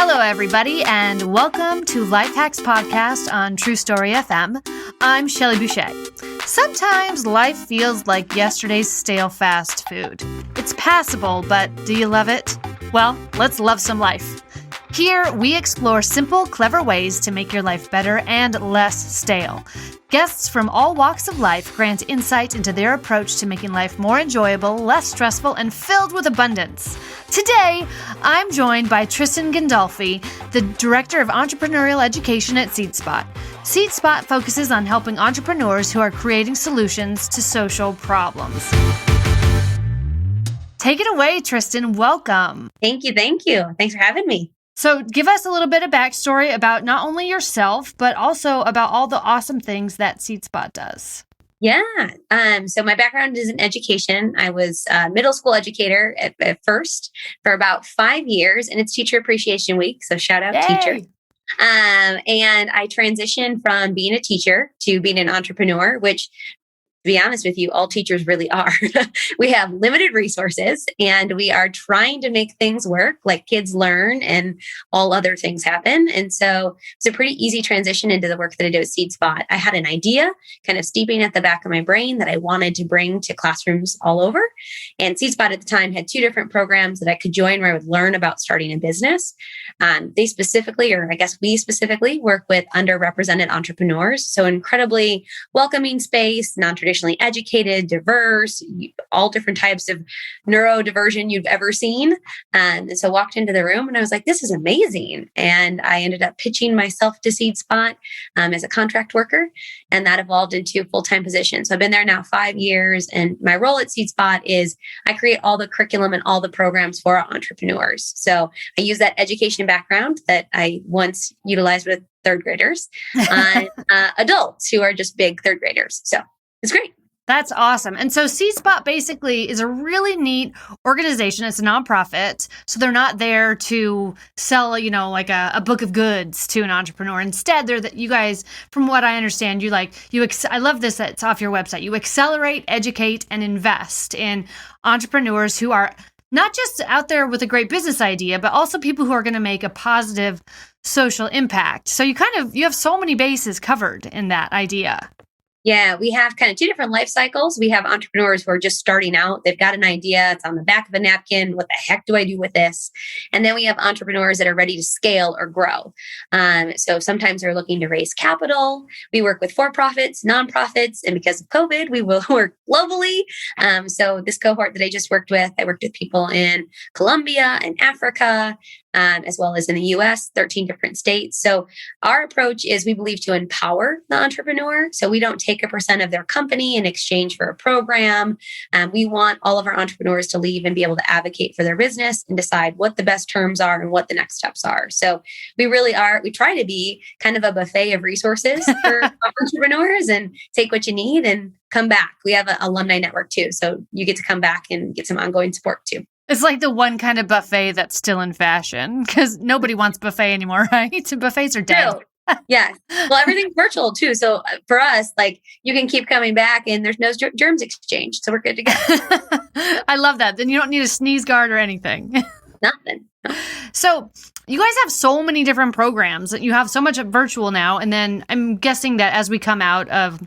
Hello, everybody, and welcome to Life Hacks Podcast on True Story FM. I'm Shelly Boucher. Sometimes life feels like yesterday's stale fast food. It's passable, but do you love it? Well, let's love some life. Here, we explore simple, clever ways to make your life better and less stale. Guests from all walks of life grant insight into their approach to making life more enjoyable, less stressful, and filled with abundance. Today, I'm joined by Tristan Gandolfi, the Director of Entrepreneurial Education at SeedSpot. SeedSpot focuses on helping entrepreneurs who are creating solutions to social problems. Take it away, Tristan. Welcome. Thank you. Thanks for having me. So give us a little bit of backstory about not only yourself, but also about all the awesome things that SeedSpot does. Yeah. So my background is in education. I was a middle school educator at first for about 5 years, and it's Teacher Appreciation Week. So shout out teacher. And I transitioned from being a teacher to being an entrepreneur, which, to be honest with you, all teachers really are. We have limited resources and we are trying to make things work, like kids learn and all other things happen. And so it's a pretty easy transition into the work that I do at SeedSpot. I had an idea kind of steeping at the back of my brain that I wanted to bring to classrooms all over. And SeedSpot at the time had 2 different programs that I could join where I would learn about starting a business. They specifically, or I guess we specifically, work with underrepresented entrepreneurs. So incredibly welcoming space, non-traditional educated, diverse, all different types of neurodiversion you've ever seen. And so walked into the room and I was like, this is amazing. And I ended up pitching myself to SeedSpot as a contract worker. And that evolved into a full-time position. So I've been there now 5 years. And my role at SeedSpot is I create all the curriculum and all the programs for our entrepreneurs. So I use that education background that I once utilized with third graders on adults who are just big third graders. So it's great. That's awesome. And so SeedSpot basically is a really neat organization. It's a nonprofit. So they're not there to sell, like a book of goods to an entrepreneur. Instead, you guys, from what I understand, I love this, that's off your website. You accelerate, educate, and invest in entrepreneurs who are not just out there with a great business idea, but also people who are going to make a positive social impact. So you have so many bases covered in that idea. Yeah, we have kind of 2 different life cycles. We have entrepreneurs who are just starting out. They've got an idea. It's on the back of a napkin. What the heck do I do with this? And then we have entrepreneurs that are ready to scale or grow. So sometimes they're looking to raise capital. We work with for-profits, nonprofits, and because of COVID, we will work globally. So this cohort that I just worked with, I worked with people in Colombia and Africa, as well as in the US, 13 different states. So our approach is we believe to empower the entrepreneur. So we don't take a % of their company in exchange for a program. We want all of our entrepreneurs to leave and be able to advocate for their business and decide what the best terms are and what the next steps are. So we try to be kind of a buffet of resources for entrepreneurs and take what you need and come back. We have an alumni network too. So you get to come back and get some ongoing support too. It's like the one kind of buffet that's still in fashion because nobody wants buffet anymore, right? Buffets are dead. True. Yes. Well, everything's virtual too. So for us, you can keep coming back and there's no germs exchange. So we're good to go. I love that. Then you don't need a sneeze guard or anything. Nothing. So you guys have so many different programs. You have so much virtual now. And then I'm guessing that as we come out of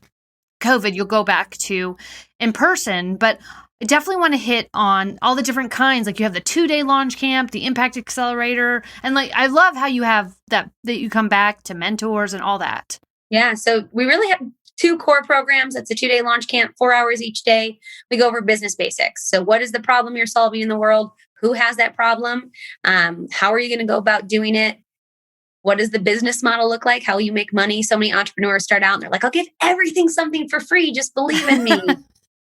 COVID, you'll go back to in person. But I definitely want to hit on all the different kinds. Like you have the 2-day launch camp, the impact accelerator. And I love how you have that you come back to mentors and all that. Yeah. So we really have 2 core programs. It's a 2-day launch camp, 4 hours each day. We go over business basics. So what is the problem you're solving in the world? Who has that problem? How are you going to go about doing it? What does the business model look like? How will you make money? So many entrepreneurs start out and they're like, I'll give everything something for free. Just believe in me.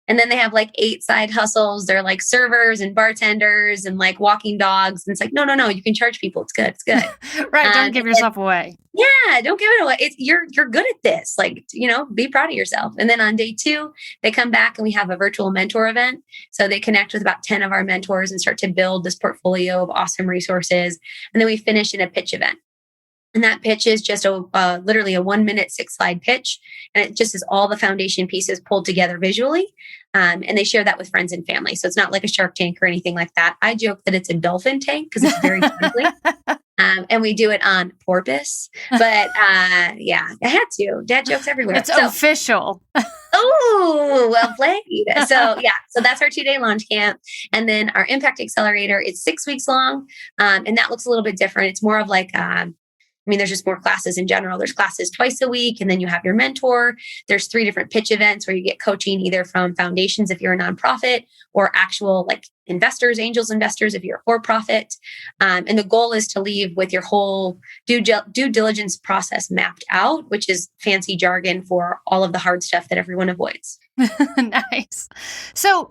And then they have 8 side hustles. They're like servers and bartenders and walking dogs. And it's like, no, you can charge people. It's good. It's good. Right. Don't give yourself away. Yeah. Don't give it away. You're good at this. Be proud of yourself. And then on day 2, they come back and we have a virtual mentor event. So they connect with about 10 of our mentors and start to build this portfolio of awesome resources. And then we finish in a pitch event. And that pitch is just literally a 1-minute, 6-slide pitch. And it just is all the foundation pieces pulled together visually. And they share that with friends and family. So it's not like a Shark Tank or anything like that. I joke that it's a dolphin tank because it's very friendly. And And we do it on purpose. But yeah, I had to. Dad jokes everywhere. It's official. Oh, well played. So yeah, so that's our 2-day launch camp. And then our Impact Accelerator is 6 weeks long. And that looks a little bit different. It's more of like, there's just more classes in general. There's classes twice a week, and then you have your mentor. There's 3 different pitch events where you get coaching either from foundations if you're a nonprofit, or actual like investors, angels investors if you're a for-profit. And the goal is to leave with your whole due diligence process mapped out, which is fancy jargon for all of the hard stuff that everyone avoids. Nice. So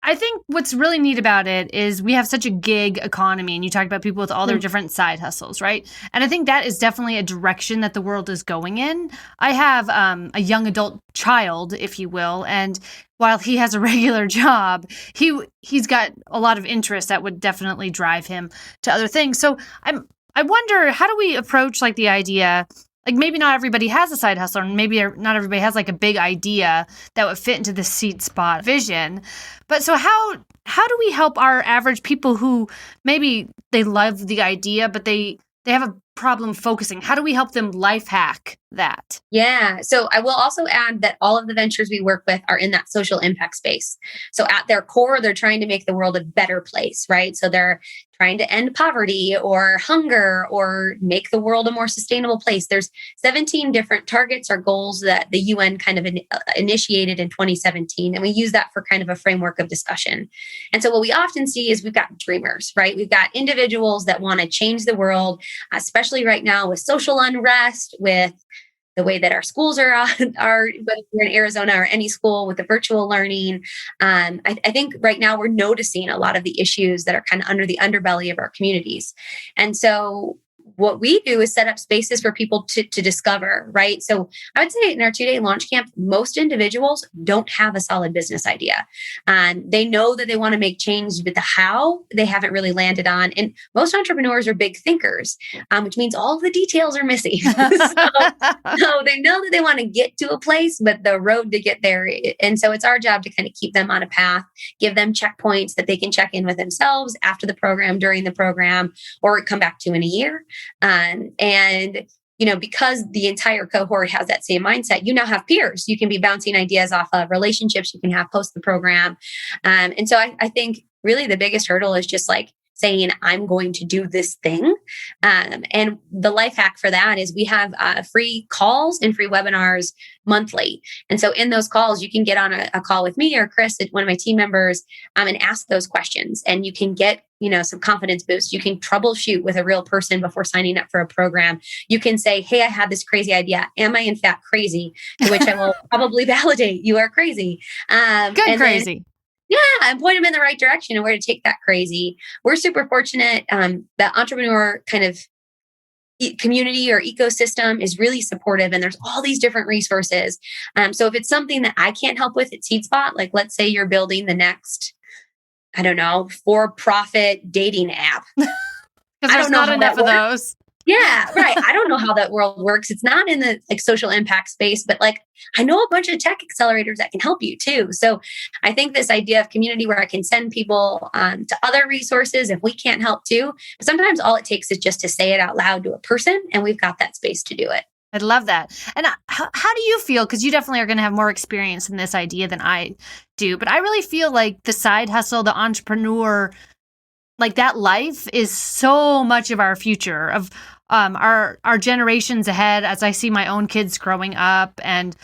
I think what's really neat about it is we have such a gig economy, and you talked about people with all their different side hustles, right? And I think that is definitely a direction that the world is going in. I have a young adult child, if you will, and while he has a regular job, he's got a lot of interests that would definitely drive him to other things. So I wonder, how do we approach like the idea? Like maybe not everybody has a side hustle, and maybe not everybody has like a big idea that would fit into the seed spot vision. But so how do we help our average people who maybe they love the idea, but they have a problem focusing? How do we help them life hack that? Yeah. So I will also add that all of the ventures we work with are in that social impact space. So at their core, they're trying to make the world a better place, right? So they're trying to end poverty or hunger or make the world a more sustainable place. There's 17 different targets or goals that the UN kind of initiated in 2017. And we use that for kind of a framework of discussion. And so what we often see is we've got dreamers, right? We've got individuals that want to change the world, especially right now with social unrest, with the way that our schools are whether you're in Arizona or any school with the virtual learning. I think right now we're noticing a lot of the issues that are kind of under the underbelly of our communities. And so what we do is set up spaces for people to discover, right? So I would say in our 2-day launch camp, most individuals don't have a solid business idea. They know that they want to make change, but the how they haven't really landed on. And most entrepreneurs are big thinkers, which means all the details are missing. So they know that they want to get to a place, but the road to get there. And so it's our job to kind of keep them on a path, give them checkpoints that they can check in with themselves after the program, during the program, or come back to in a year. And because the entire cohort has that same mindset, you now have peers. You can be bouncing ideas off of, relationships you can have post the program. And so I think really the biggest hurdle is just like saying, I'm going to do this thing. And the life hack for that is we have free calls and free webinars monthly. And so in those calls, you can get on a call with me or Chris, one of my team members, and ask those questions. And you can get some confidence boost. You can troubleshoot with a real person before signing up for a program. You can say, hey, I had this crazy idea. Am I in fact crazy? To which I will probably validate you are crazy. Good crazy. And point them in the right direction and where to take that crazy. We're super fortunate. The entrepreneur kind of community or ecosystem is really supportive, and there's all these different resources. So if it's something that I can't help with at SeedSpot, like let's say you're building the next, I don't know, for-profit dating app. Because there's not enough of those. Yeah, right. I don't know how that world works. It's not in the social impact space, but I know a bunch of tech accelerators that can help you too. So I think this idea of community where I can send people to other resources if we can't help too. But sometimes all it takes is just to say it out loud to a person, and we've got that space to do it. I love that. And how do you feel? Because you definitely are going to have more experience in this idea than I do. But I really feel like the side hustle, the entrepreneur, like that life is so much of our future, of our generations ahead. As I see my own kids growing up and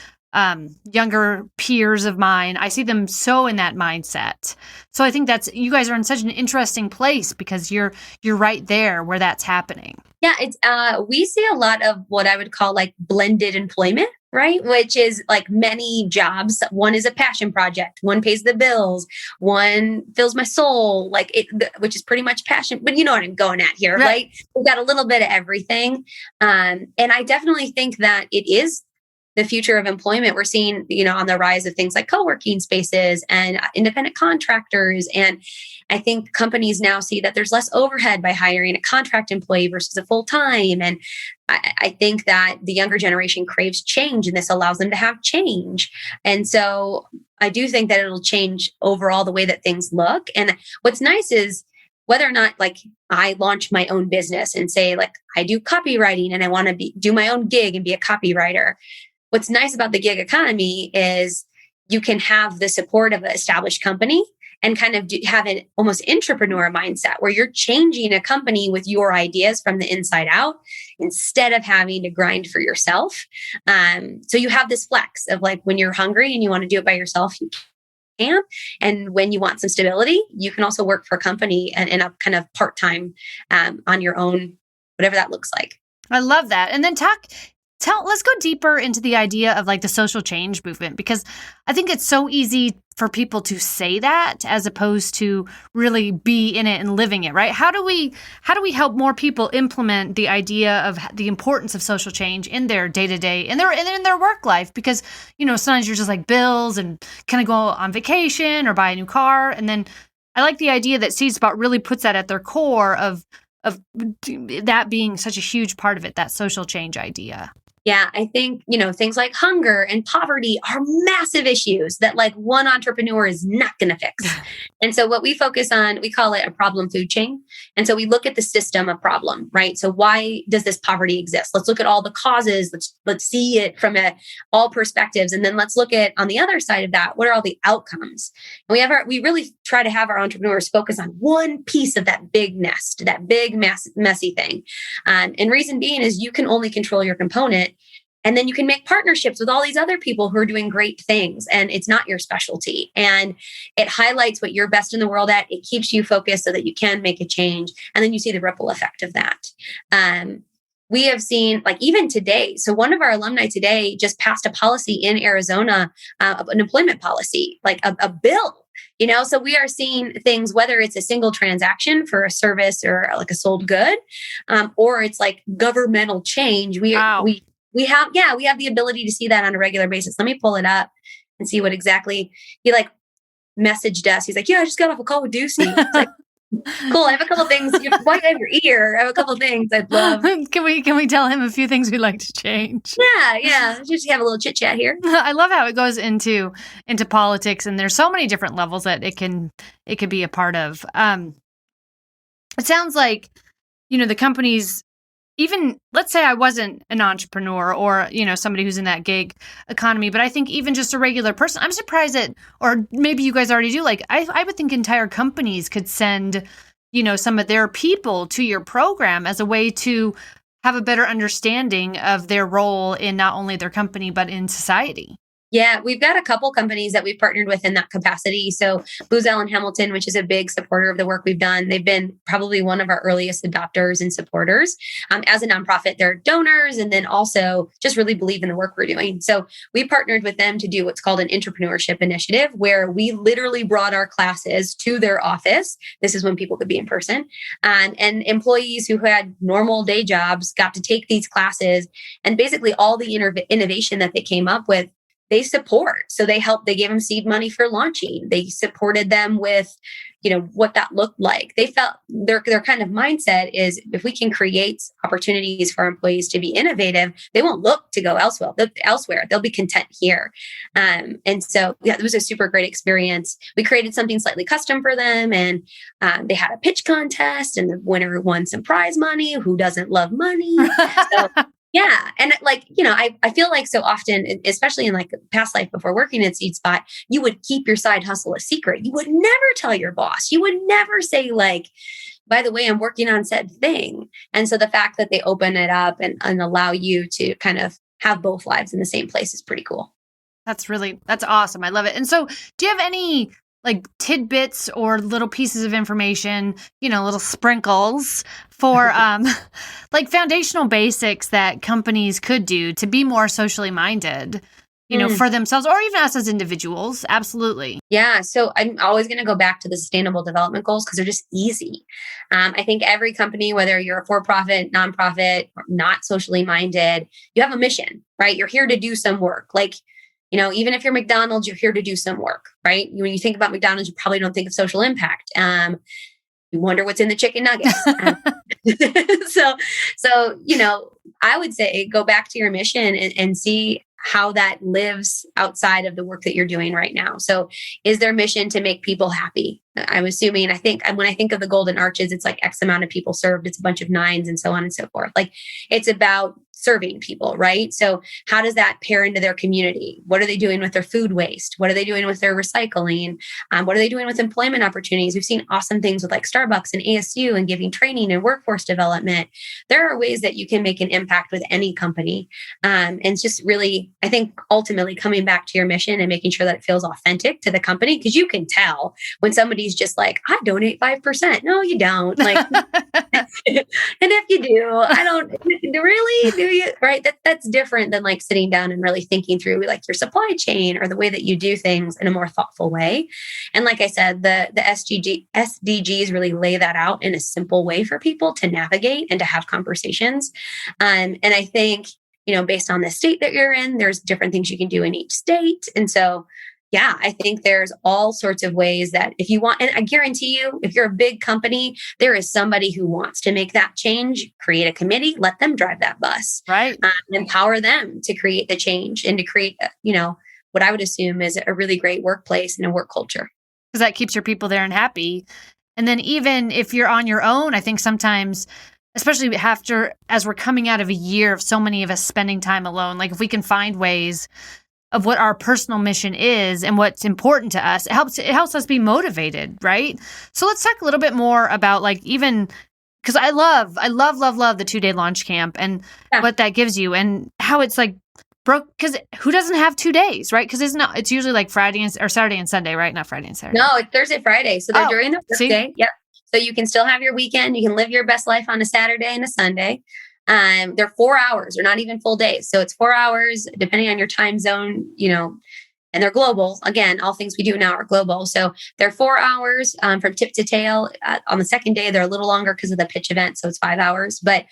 younger peers of mine, I see them so in that mindset. So I think you guys are in such an interesting place because you're right there where that's happening. Yeah, it's we see a lot of what I would call like blended employment, right? Which is like many jobs. One is a passion project. One pays the bills. One fills my soul, which is pretty much passion. But you know what I'm going at here, right? We've got a little bit of everything. And I definitely think that it is the future of employment. We're seeing, on the rise of things like co-working spaces and independent contractors. And I think companies now see that there's less overhead by hiring a contract employee versus a full-time. And I think that the younger generation craves change, and this allows them to have change. And so I do think that it'll change overall the way that things look. And what's nice is whether or not like I launch my own business and say like, I do copywriting and I want to do my own gig and be a copywriter. What's nice about the gig economy is you can have the support of an established company and kind of have an almost entrepreneur mindset where you're changing a company with your ideas from the inside out instead of having to grind for yourself. So you have this flex of like when you're hungry and you want to do it by yourself, you can. And when you want some stability, you can also work for a company and in a kind of part-time on your own, whatever that looks like. I love that. And then let's go deeper into the idea of like the social change movement, because I think it's so easy for people to say that as opposed to really be in it and living it, right? How do we help more people implement the idea of the importance of social change in their day-to-day and in their work life? Because, sometimes you're just like bills and kind of go on vacation or buy a new car. And then I like the idea that Seed Spot really puts that at their core of that being such a huge part of it, that social change idea. Yeah, I think, things like hunger and poverty are massive issues that like one entrepreneur is not going to fix. And so what we focus on, we call it a problem food chain. And so we look at the system of problem, right? So why does this poverty exist? Let's look at all the causes. Let's see it from all perspectives. And then let's look at on the other side of that, what are all the outcomes? And we really try to have our entrepreneurs focus on one piece of that big nest, that big messy thing. And reason being is you can only control your component. And then you can make partnerships with all these other people who are doing great things. And it's not your specialty. And it highlights what you're best in the world at. It keeps you focused so that you can make a change. And then you see the ripple effect of that. We have seen like even today. So one of our alumni today just passed a policy in Arizona, an employment policy, like a bill. So we are seeing things, whether it's a single transaction for a service or like a sold good, or it's like governmental change. We have the ability to see that on a regular basis. Let me pull it up and see what exactly he like messaged us. He's like, yeah, I just got off a call with Ducey. It's like, cool. I have a couple things. Why do you have your ear? I have a couple things I'd love. Can we tell him a few things we'd like to change? Yeah. Just have a little chit chat here. I love how it goes into politics, and there's so many different levels that it could be a part of. It sounds like, the companies. Even let's say I wasn't an entrepreneur or, somebody who's in that gig economy, but I think even just a regular person, I'm surprised that, or maybe you guys already do, like I would think entire companies could send, some of their people to your program as a way to have a better understanding of their role in not only their company, but in society. Yeah, we've got a couple companies that we've partnered with in that capacity. So Booz Allen Hamilton, which is a big supporter of the work we've done. They've been probably one of our earliest adopters and supporters. As a nonprofit, they're donors and then also just really believe in the work we're doing. So we partnered with them to do what's called an entrepreneurship initiative, where we literally brought our classes to their office. This is when people could be in person. And employees who had normal day jobs got to take these classes, and basically all the innovation that they came up with, they support. So they gave them seed money for launching. They supported them with, what that looked like. They felt their kind of mindset is if we can create opportunities for our employees to be innovative, they won't look to go elsewhere. They'll be content here. And so, it was a super great experience. We created something slightly custom for them, and they had a pitch contest, and the winner won some prize money. Who doesn't love money? So, yeah. And I feel like so often, especially in like past life before working at Seed Spot, you would keep your side hustle a secret. You would never tell your boss. You would never say like, by the way, I'm working on said thing. And so the fact that they open it up and allow you to kind of have both lives in the same place is pretty cool. That's awesome. I love it. And so do you have any like tidbits or little pieces of information, little sprinkles for like foundational basics that companies could do to be more socially minded, for themselves or even us as individuals? Absolutely. Yeah. So I'm always going to go back to the sustainable development goals because they're just easy. I think every company, whether you're a for-profit, nonprofit, or not socially minded, you have a mission, right? You're here to do some work. Like, even if you're McDonald's, you're here to do some work, right? When you think about McDonald's, you probably don't think of social impact. You wonder what's in the chicken nuggets. So, I would say go back to your mission and see how that lives outside of the work that you're doing right now. So is their mission to make people happy? I'm assuming, I think when I think of the golden arches, it's like X amount of people served. It's a bunch of nines and so on and so forth. Like it's about serving people, right? So how does that pair into their community? What are they doing with their food waste? What are they doing with their recycling? What are they doing with employment opportunities? We've seen awesome things with like Starbucks and ASU and giving training and workforce development. There are ways that you can make an impact with any company. And it's just really, I think ultimately coming back to your mission and making sure that it feels authentic to the company, because you can tell when somebody's just like, I donate 5%. No, you don't. Like, and if you do, I don't really do. Right. That's different than like sitting down and really thinking through like your supply chain or the way that you do things in a more thoughtful way. And like I said, the SDGs really lay that out in a simple way for people to navigate and to have conversations. And I think, based on the state that you're in, there's different things you can do in each state. And so yeah, I think there's all sorts of ways that if you want, and I guarantee you, if you're a big company, there is somebody who wants to make that change. Create a committee, let them drive that bus, right? Empower them to create the change and to create, what I would assume is a really great workplace and a work culture. Because that keeps your people there and happy. And then even if you're on your own, I think sometimes, especially as we're coming out of a year of so many of us spending time alone, like if we can find ways of what our personal mission is and what's important to us, it helps us be motivated, right? So let's talk a little bit more about like even, because I love the 2-day launch camp and what that gives you and how it's like broke, because who doesn't have 2 days, right? Because it's usually like Friday or Saturday and Sunday, right? Not Friday and Saturday. No, it's Thursday, Friday. So they're during the workday. Yep. So you can still have your weekend. You can live your best life on a Saturday and a Sunday. They're 4 hours. They're not even full days. So it's 4 hours, depending on your time zone, and they're global. Again, all things we do now are global. So they're 4 hours from tip to tail. On the second day, they're a little longer because of the pitch event. So it's 5 hours, but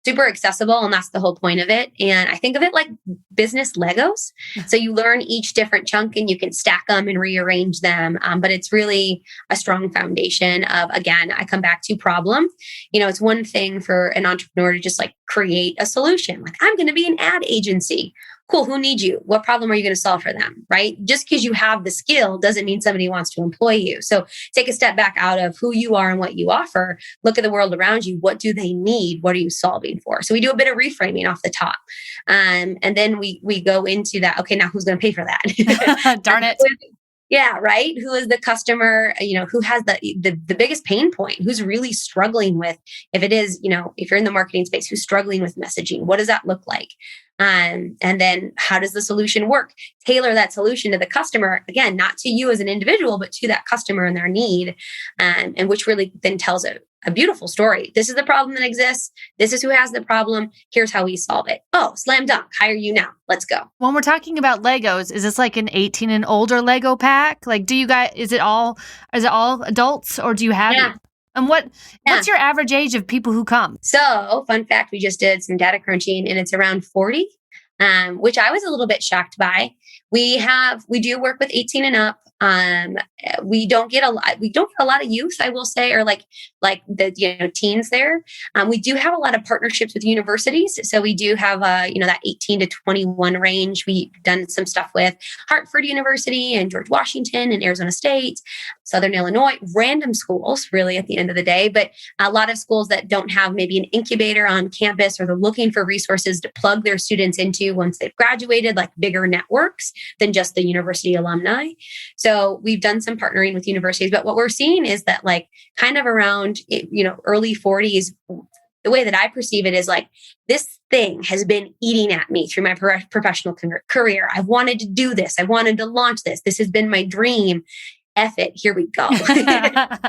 super accessible. And that's the whole point of it. And I think of it like business Legos. So you learn each different chunk and you can stack them and rearrange them. But it's really a strong foundation of, again, I come back to problem. It's one thing for an entrepreneur to just like create a solution. Like I'm going to be an ad agency. Cool. Who needs you? What problem are you going to solve for them? Right? Just because you have the skill doesn't mean somebody wants to employ you. So take a step back out of who you are and what you offer. Look at the world around you. What do they need? What are you solving for? So we do a bit of reframing off the top. And then we go into that. Okay, now who's going to pay for that? Darn it. Yeah, right. Who is the customer, who has the biggest pain point, who's really struggling with, if it is, if you're in the marketing space, who's struggling with messaging, what does that look like? And then how does the solution work? Tailor that solution to the customer, again, not to you as an individual, but to that customer and their need. And which really then tells a beautiful story. This is the problem that exists. This is who has the problem. Here's how we solve it. Oh, slam dunk. Hire you now. Let's go. When we're talking about Legos, is this like an 18 and older Lego pack? Like, do you guys, is it all adults or do you have? Yeah. And what's your average age of people who come? So fun fact, we just did some data crunching and it's around 40, which I was a little bit shocked by. We do work with 18 and up. We don't get a lot of youth, I will say, or like the teens there. We do have a lot of partnerships with universities. So we do have that 18 to 21 range. We've done some stuff with Hartford University and George Washington and Arizona State, Southern Illinois, random schools really at the end of the day, but a lot of schools that don't have maybe an incubator on campus or they're looking for resources to plug their students into once they've graduated, like bigger networks than just the university alumni. So we've done some partnering with universities, but what we're seeing is that like kind of around, early 40s, the way that I perceive it is like, this thing has been eating at me through my professional career. I've wanted to do this. I wanted to launch this. This has been my dream. F it. Here we go.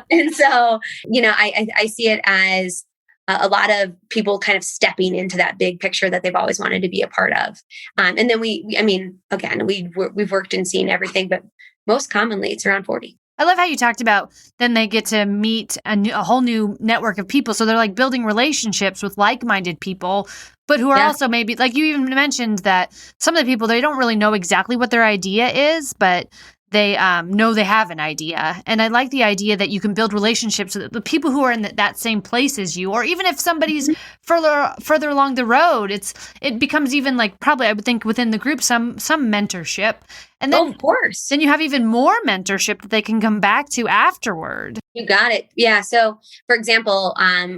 And so, I see it as a lot of people kind of stepping into that big picture that they've always wanted to be a part of. And then we've worked and seen everything, but most commonly it's around 40. I love how you talked about then they get to meet a whole new network of people. So they're like building relationships with like-minded people, but who are also maybe, like you even mentioned that some of the people, they don't really know exactly what their idea is, but they know they have an idea. And I like the idea that you can build relationships with the people who are in that same place as you, or even if somebody's further along the road, it becomes even like probably I would think within the group some mentorship. And then, of course, then you have even more mentorship that they can come back to afterward. You got it. Yeah. So, for example,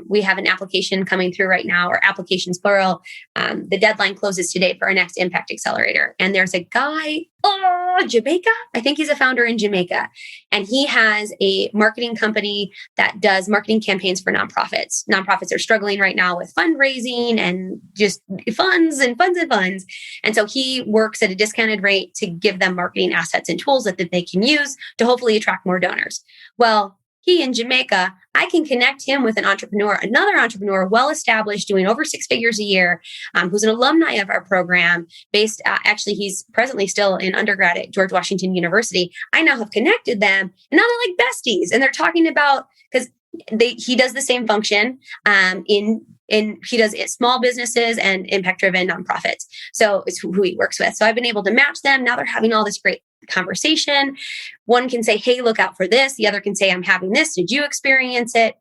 we have an application coming through right now, or applications plural. The deadline closes today for our next Impact Accelerator. And there's a guy, Jamaica. I think he's a founder in Jamaica. And he has a marketing company that does marketing campaigns for nonprofits. Nonprofits are struggling right now with fundraising and just funds and funds and funds. And so he works at a discounted rate to give them marketing assets and tools that they can use to hopefully attract more donors. Well, he in Jamaica, I can connect him with another entrepreneur, well-established, doing over 6 figures a year, who's an alumni of our program, based, actually, he's presently still in undergrad at George Washington University. I now have connected them, and now they're like besties, and they're talking about, because he does the same function he does small businesses and impact-driven nonprofits. So it's who he works with. So I've been able to match them. Now they're having all this great conversation. One can say, hey, look out for this. The other can say, I'm having this. Did you experience it?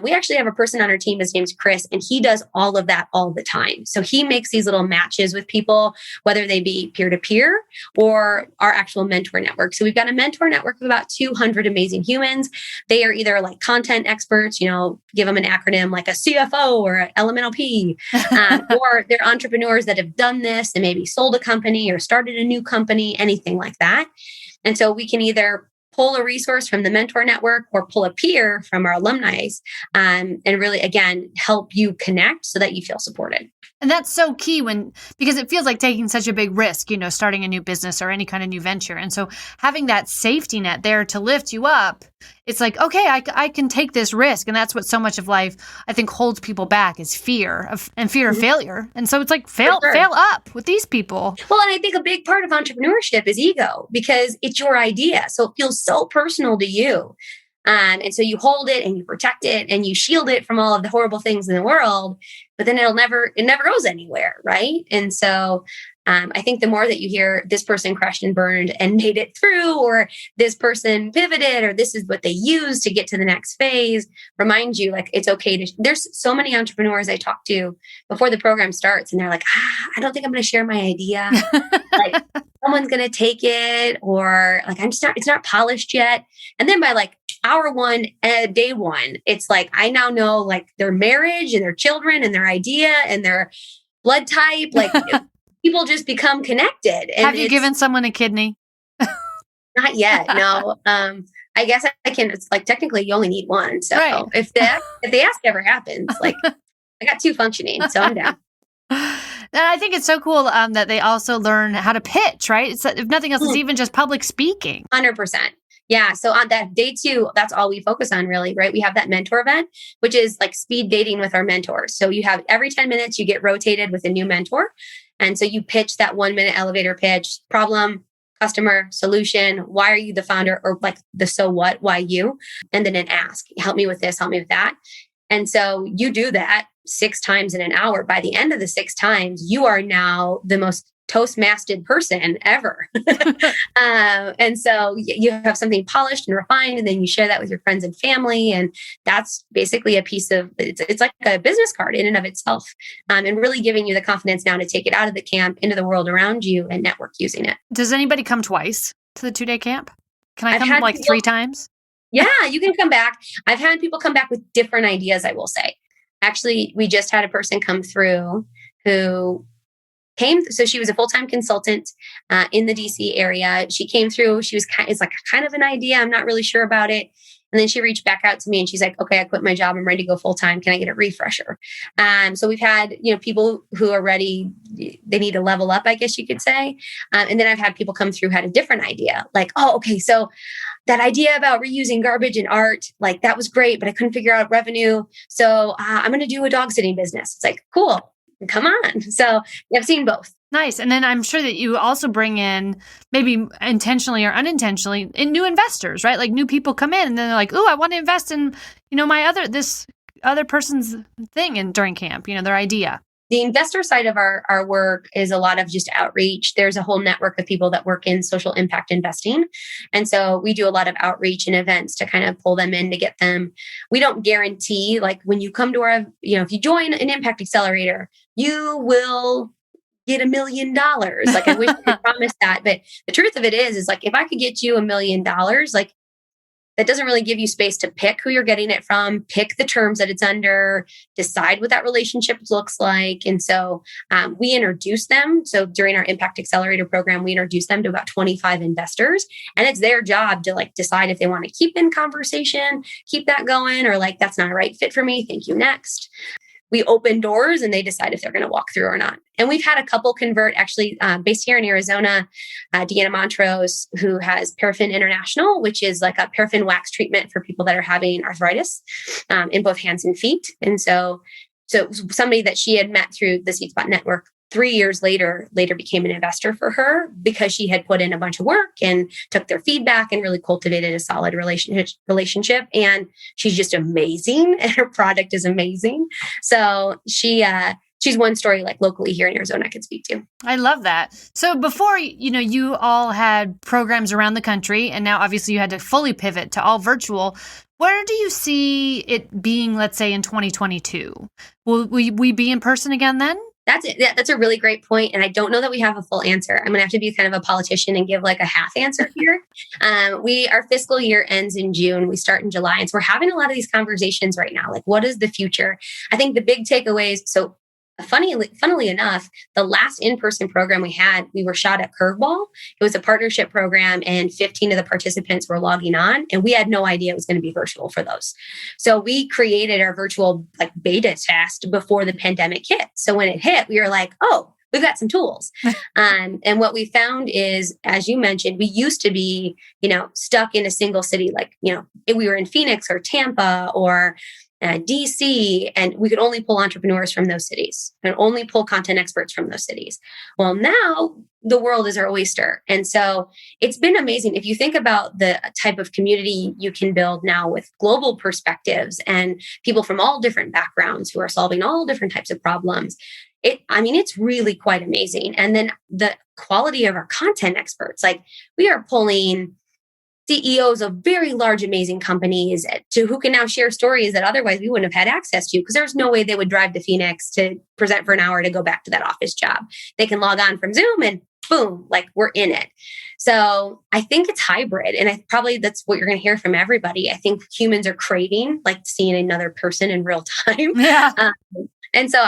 We actually have a person on our team. His name's Chris, and he does all of that all the time. So he makes these little matches with people, whether they be peer-to-peer or our actual mentor network. So we've got a mentor network of about 200 amazing humans. They are either like content experts, give them an acronym like a CFO or an elemental P, or they're entrepreneurs that have done this and maybe sold a company or started a new company, anything like that. And so we can either pull a resource from the mentor network or pull a peer from our alumni, and really, again, help you connect so that you feel supported. And that's so key because it feels like taking such a big risk, starting a new business or any kind of new venture. And so having that safety net there to lift you up, it's like, okay, I can take this risk. And that's what so much of life, I think, holds people back is fear of failure. And so it's like, fail up with these people. Well, and I think a big part of entrepreneurship is ego, because it's your idea. So it feels so personal to you. And so you hold it and you protect it and you shield it from all of the horrible things in the world, but then it never goes anywhere. Right. And so I think the more that you hear this person crashed and burned and made it through, or this person pivoted, or this is what they used to get to the next phase, remind you like it's okay there's so many entrepreneurs I talk to before the program starts, and they're like, I don't think I'm going to share my idea. Like someone's going to take it, or like it's not polished yet. And then by like hour one, day one, it's like, I now know like their marriage and their children and their idea and their blood type, like people just become connected. And have you given someone a kidney? Not yet. No. I guess I can. It's like technically you only need one. So right. if the ask ever happens, like I got 2 functioning, so I'm down. And I think it's so cool that they also learn how to pitch, right? It's, if nothing else, it's even just public speaking. 100%. Yeah. So on that day 2, that's all we focus on really, right? We have that mentor event, which is like speed dating with our mentors. So you have every 10 minutes, you get rotated with a new mentor. And so you pitch that 1-minute elevator pitch: problem, customer, solution. Why are you the founder? Or like the so what, why you? And then an ask, help me with this, help me with that. And so you do that 6 times in an hour. By the end of the 6 times, you are now the most toastmasted person ever. And so you have something polished and refined, and then you share that with your friends and family. And that's basically a piece of, it's like a business card in and of itself, and really giving you the confidence now to take it out of the camp into the world around you and network using it. Does anybody come twice to the 2-day camp? Can I come like 3 times? Yeah, you can come back. I've had people come back with different ideas, I will say. Actually, we just had a person come through who so she was a full-time consultant in the DC area. She came through. She was it's like kind of an idea. I'm not really sure about it. And then she reached back out to me and she's like, okay, I quit my job. I'm ready to go full-time. Can I get a refresher? So we've had, people who are ready. They need to level up, I guess you could say. And then I've had people come through, had a different idea. Like, oh, okay. So that idea about reusing garbage in art, like that was great, but I couldn't figure out revenue. So I'm going to do a dog sitting business. It's like, cool. Come on. So I've seen both. Nice. And then I'm sure that you also bring in, maybe intentionally or unintentionally, in new investors, right? Like new people come in and then they're like, oh, I want to invest in, this other person's thing during camp, their idea. The investor side of our work is a lot of just outreach. There's a whole network of people that work in social impact investing. And so we do a lot of outreach and events to kind of pull them in to get them. We don't guarantee, like when you come to our, if you join an impact accelerator, you will get $1 million. Like I wish I could promise that. But the truth of it is like, if I could get you $1 million, like that doesn't really give you space to pick who you're getting it from, pick the terms that it's under, decide what that relationship looks like. And so we introduce them. So during our Impact Accelerator program, we introduce them to about 25 investors. And it's their job to like decide if they want to keep in conversation, keep that going, or like, that's not a right fit for me. Thank you. Next. We open doors and they decide if they're going to walk through or not. And we've had a couple convert, actually based here in Arizona, Deanna Montrose, who has Paraffin International, which is like a paraffin wax treatment for people that are having arthritis in both hands and feet. And so somebody that she had met through the Seed Spot Network 3 years later became an investor for her because she had put in a bunch of work and took their feedback and really cultivated a solid relationship. And she's just amazing and her product is amazing. So she's one story like locally here in Arizona I could speak to. I love that. So before, you all had programs around the country and now obviously you had to fully pivot to all virtual. Where do you see it being, let's say in 2022? Will we be in person again then? That's a really great point. And I don't know that we have a full answer. I'm going to have to be kind of a politician and give like a half answer here. Our fiscal year ends in June. We start in July. And so we're having a lot of these conversations right now. Like, what is the future? I think the big takeaways. So funnily enough, the last in-person program we were shot at Curveball. It was a partnership program and 15 of the participants were logging on and we had no idea it was going to be virtual for those. So we created our virtual like beta test before the pandemic hit. So when it hit, we were like, oh, we've got some tools. And what we found is, as you mentioned, we used to be, stuck in a single city, like, if we were in Phoenix or Tampa or DC, and we could only pull entrepreneurs from those cities and only pull content experts from those cities. Well, now the world is our oyster. And so it's been amazing. If you think about the type of community you can build now with global perspectives and people from all different backgrounds who are solving all different types of problems, it's really quite amazing. And then the quality of our content experts, like we are pulling CEOs of very large, amazing companies who can now share stories that otherwise we wouldn't have had access to because there's no way they would drive to Phoenix to present for an hour to go back to that office job. They can log on from Zoom and boom, like we're in it. So I think it's hybrid. And that's what you're going to hear from everybody. I think humans are craving like seeing another person in real time. Yeah. And so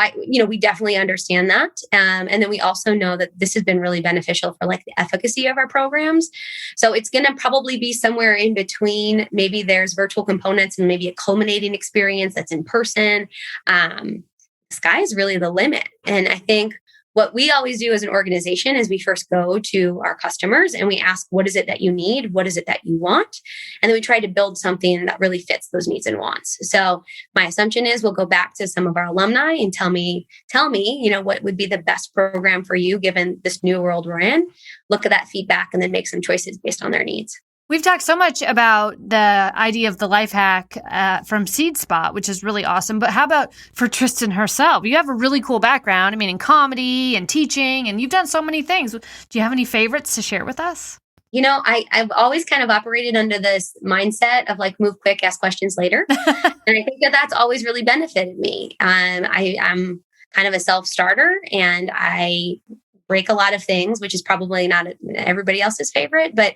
we definitely understand that. And then we also know that this has been really beneficial for like the efficacy of our programs. So it's going to probably be somewhere in between. Maybe there's virtual components and maybe a culminating experience that's in person. The sky is really the limit. And I think what we always do as an organization is we first go to our customers and we ask, what is it that you need? What is it that you want? And then we try to build something that really fits those needs and wants. So my assumption is we'll go back to some of our alumni and tell me, what would be the best program for you given this new world we're in. Look at that feedback and then make some choices based on their needs. We've talked so much about the idea of the life hack from Seed Spot, which is really awesome. But how about for Tristan herself? You have a really cool background, in comedy and teaching, and you've done so many things. Do you have any favorites to share with us? I've always kind of operated under this mindset of like, move quick, ask questions later. And I think that's always really benefited me. I'm kind of a self-starter and I break a lot of things, which is probably not everybody else's favorite, but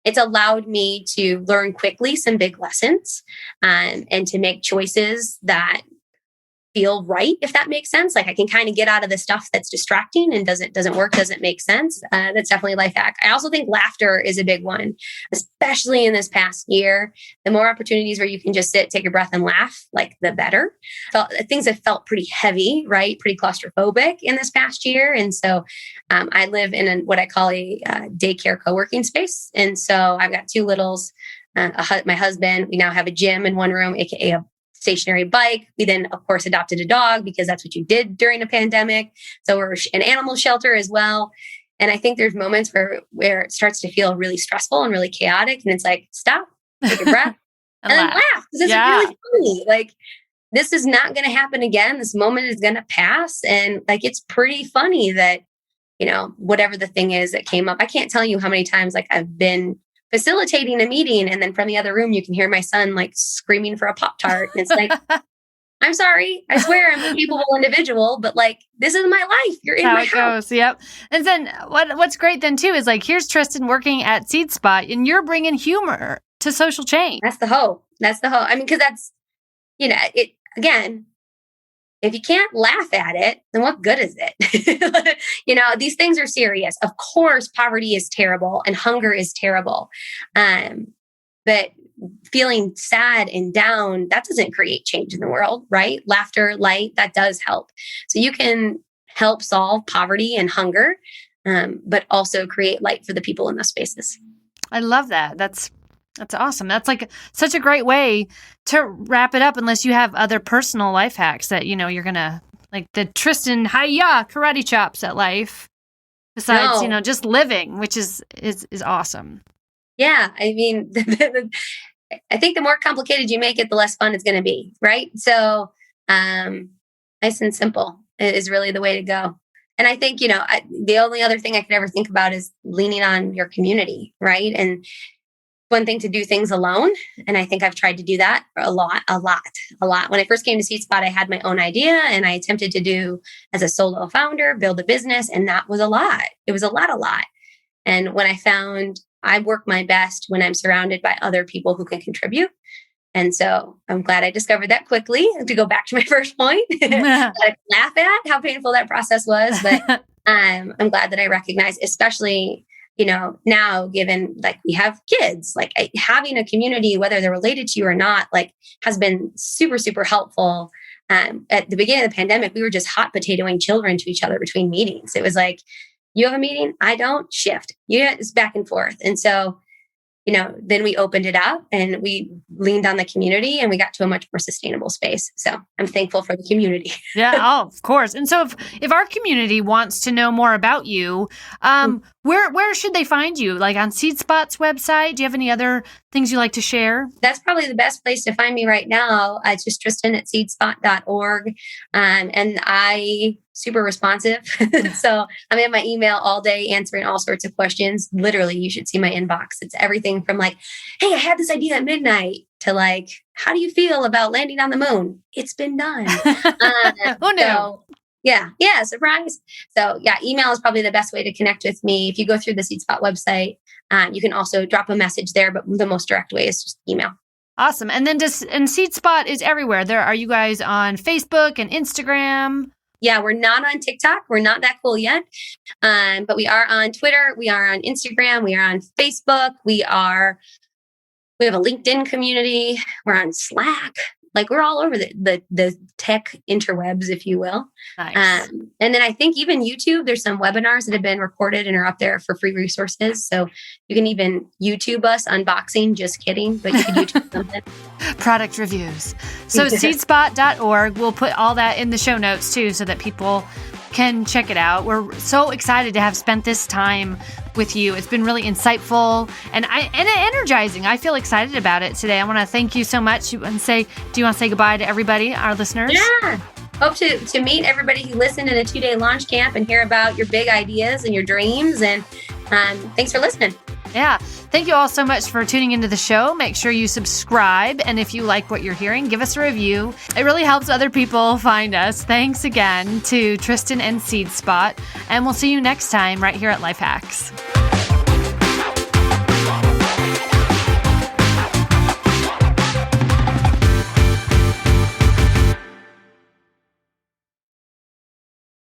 it's allowed me to learn quickly some big lessons and to make choices that feel right, if that makes sense. Like I can kind of get out of the stuff that's distracting and doesn't work, doesn't make sense. That's definitely a life hack. I also think laughter is a big one, especially in this past year. The more opportunities where you can just sit, take a breath and laugh, like the better. Things have felt pretty heavy, right? Pretty claustrophobic in this past year. And so I live in what I call a daycare co-working space. And so I've got two littles, my husband. We now have a gym in one room, aka a stationary bike. We then, of course, adopted a dog because that's what you did during a pandemic. So we're an animal shelter as well. And I think there's moments where it starts to feel really stressful and really chaotic. And it's like, stop, take a breath, and then laugh. Because it's really funny. Like this is not going to happen again. This moment is going to pass. And like, it's pretty funny that, whatever the thing is that came up, I can't tell you how many times like I've been facilitating a meeting and then from the other room, you can hear my son like screaming for a Pop-Tart. And it's like, I'm sorry. I swear I'm a capable individual, but like, this is my life. You're in my house. How it goes. Yep. And then what's great then too is like, here's Tristan working at Seed Spot and you're bringing humor to social change. That's the hope. I mean, because that's, again, if you can't laugh at it, then what good is it? These things are serious. Of course, poverty is terrible and hunger is terrible. But feeling sad and down, that doesn't create change in the world, right? Laughter, light, that does help. So you can help solve poverty and hunger, but also create light for the people in those spaces. I love that. That's awesome. That's like such a great way to wrap it up, unless you have other personal life hacks that, you're going to like the Tristan Hiya karate chops at life besides, just living, which is awesome. Yeah. I mean, I think the more complicated you make it, the less fun it's going to be. Right. So, nice and simple is really the way to go. And I think, the only other thing I could ever think about is leaning on your community. Right. And one thing to do things alone. And I think I've tried to do that a lot. When I first came to Seed Spot, I had my own idea and I attempted to do as a solo founder, build a business. And that was a lot. It was a lot. And when I found I work my best when I'm surrounded by other people who can contribute. And so I'm glad I discovered that quickly. To go back to my first point, I laugh at how painful that process was. But I'm glad that I recognize, especially now given like we have kids, like having a community, whether they're related to you or not, like has been super, super helpful. At the beginning of the pandemic, we were just hot potatoing children to each other between meetings. It was like, you have a meeting, I don't, shift. It's back and forth. And so, then we opened it up and we leaned on the community and we got to a much more sustainable space. So I'm thankful for the community. Yeah, of course. And so if our community wants to know more about you, where should they find you? Like on Seed Spot's website? Do you have any other things you like to share? That's probably the best place to find me right now. It's just Tristan at seedspot.org. And I super responsive. So I'm in my email all day answering all sorts of questions. Literally, you should see my inbox. It's everything from like, hey, I had this idea at midnight to like, how do you feel about landing on the moon? It's been done. Oh no. So, yeah, surprise. So yeah, email is probably the best way to connect with me. If you go through the Seed Spot website, you can also drop a message there, but the most direct way is just email. Awesome. And then Seed Spot is everywhere. Are you guys on Facebook and Instagram? Yeah, we're not on TikTok. We're not that cool yet. But we are on Twitter. We are on Instagram. We are on Facebook. We have a LinkedIn community. We're on Slack. Like we're all over the tech interwebs, if you will. Nice. And then I think even YouTube, there's some webinars that have been recorded and are up there for free resources. So you can even YouTube us unboxing. Just kidding. But you can YouTube something. Product reviews. So seedspot.org. We'll put all that in the show notes too, so that people can check it out. We're so excited to have spent this time with you. It's been really insightful and energizing. I feel excited about it today. I want to thank you so much and do you want to say goodbye to everybody, our listeners? Yeah. Hope to meet everybody who listened in a 2-day launch camp and hear about your big ideas and your dreams. And thanks for listening. Yeah. Thank you all so much for tuning into the show. Make sure you subscribe. And if you like what you're hearing, give us a review. It really helps other people find us. Thanks again to Tristan and Seed Spot. And we'll see you next time right here at Life Hacks.